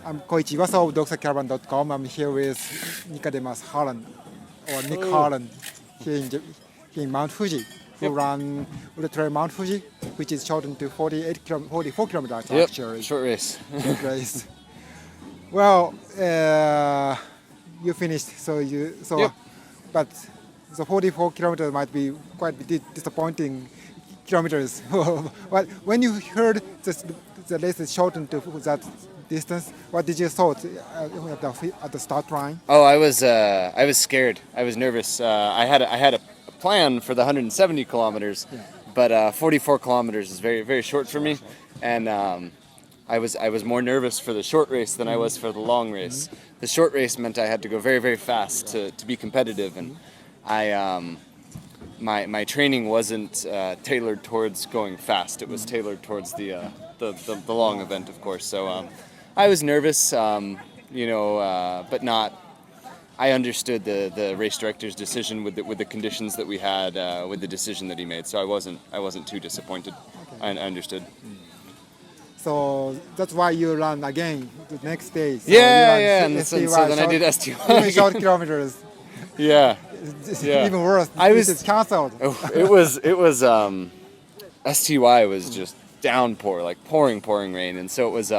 I'm Koichi Iwasa of dogscaravan.com. I'm here with Nickademus Hollon, or Nick Hollon, here in Mount Fuji, who run Ultra Mount Fuji, which is shortened to 44 kilometers actually. Short race. Short race. Well, you finished, but the 44 kilometers might be quite disappointing kilometers. But when you heard the race is shortened to that distance, what did you thought at the start line? Oh, I was scared. I was nervous. I had a plan for the 170 kilometers, but 44 kilometers is very, very short for me, and I was more nervous for the short race than I was for the long race. The short race meant I had to go very, very fast to be competitive, and my training wasn't tailored towards going fast. It was tailored towards the long event, of course. So I was nervous, but not. I understood the race director's decision with the conditions that we had, with the decision that he made. So I wasn't too disappointed. Okay. I understood. So that's why you run again the next day. So And so then I did STY. Short kilometers. Yeah. Even worse. It's cancelled. It was STY was just downpour, like pouring rain, and so it was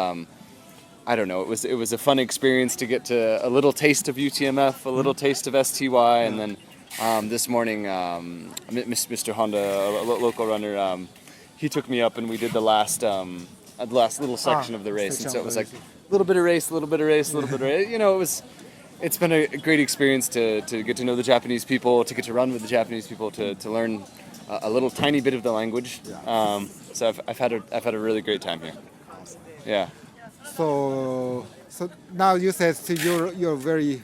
I don't know. It was a fun experience to get to a little taste of UTMF, a little taste of STY, and then this morning, Mr. Honda, a local runner, he took me up and we did the last little section of the race, and so it was like a little bit of race, a little bit of race, a little bit of race. It's been a great experience to get to know the Japanese people, to get to run with the Japanese people, to learn a little tiny bit of the language. So I've had a really great time here. Yeah. So now you said you're very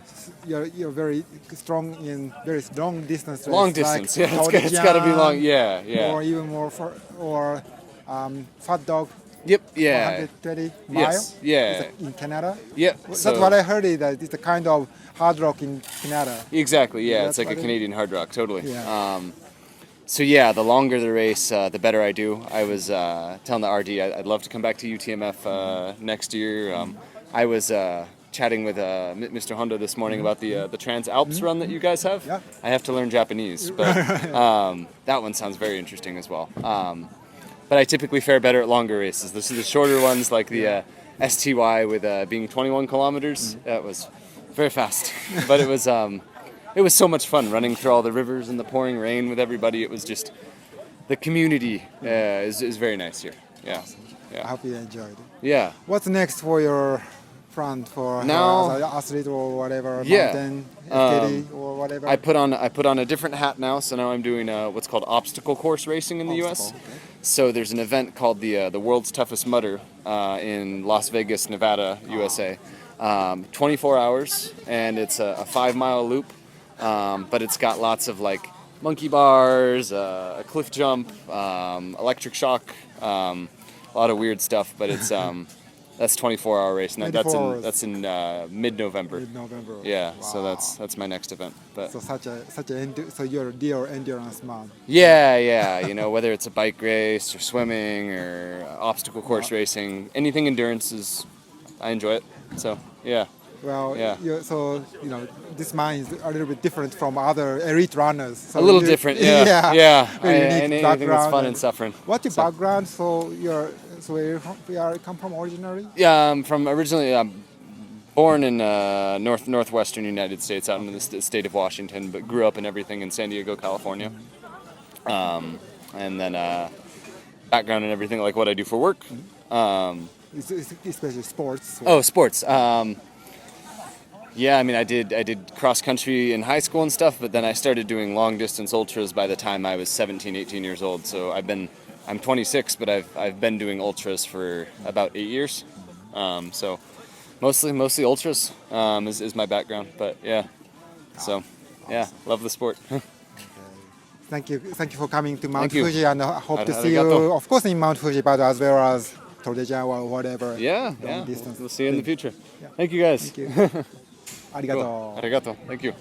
strong in very long distance. Long distance, like it's got to be long. Yeah. Or even more Fat Dog. Yep. Yeah. 120 miles. Yeah. In Canada. Yep. That's what I heard. That it's a kind of hard rock in Canada. Exactly. Yeah. It's like a Canadian hard rock. Totally. Yeah. So the longer the race, the better I do. I was telling the RD I'd love to come back to UTMF next year. I was chatting with Mr. Honda this morning about the Trans Alps run that you guys have. Yeah. I have to learn Japanese, but that one sounds very interesting as well. But I typically fare better at longer races. This is the shorter ones, like the STY with being 21 kilometers. That was very fast, but it was so much fun running through all the rivers and the pouring rain with everybody. It was just, the community is very nice here. Yeah. I hope you enjoyed it. Yeah. What's next for your front for now, as an athlete or whatever, mountain activity or whatever? I put on a different hat now. So now I'm doing what's called obstacle course racing in the U.S. Okay. So there's an event called the World's Toughest Mudder in Las Vegas, Nevada, USA. 24 hours, and it's a 5-mile loop. But it's got lots of like monkey bars, a cliff jump, electric shock, a lot of weird stuff. But it's that's 24-hour race, and that's in mid-November. Mid-November. Yeah, wow. So that's my next event. But so you're a real endurance man. Yeah. Whether it's a bike race or swimming or obstacle course racing, anything endurance I enjoy it. So yeah. Well, this man is a little bit different from other elite runners. So a little different, yeah. Anything that's fun and suffering. What's your background? So where you come from originally? Yeah, I'm born in northwestern United States, out in the state of Washington, but grew up and everything in San Diego, California. And then background and everything like what I do for work. Especially sports. Oh, sports. Yeah, I mean, I did cross country in high school and stuff, but then I started doing long distance ultras by the time I was 17, 18 years old. So I'm 26, but I've been doing ultras for about 8 years. So mostly ultras is my background, but yeah. So yeah, love the sport. Thank you for coming to Mount Fuji, and I hope to see you, of course, in Mount Fuji, but as well as Tordeja or whatever. Yeah. Distance. We'll see you in the future. Yeah. Thank you guys. Thank you. Arigato. Cool. Arigato. Thank you.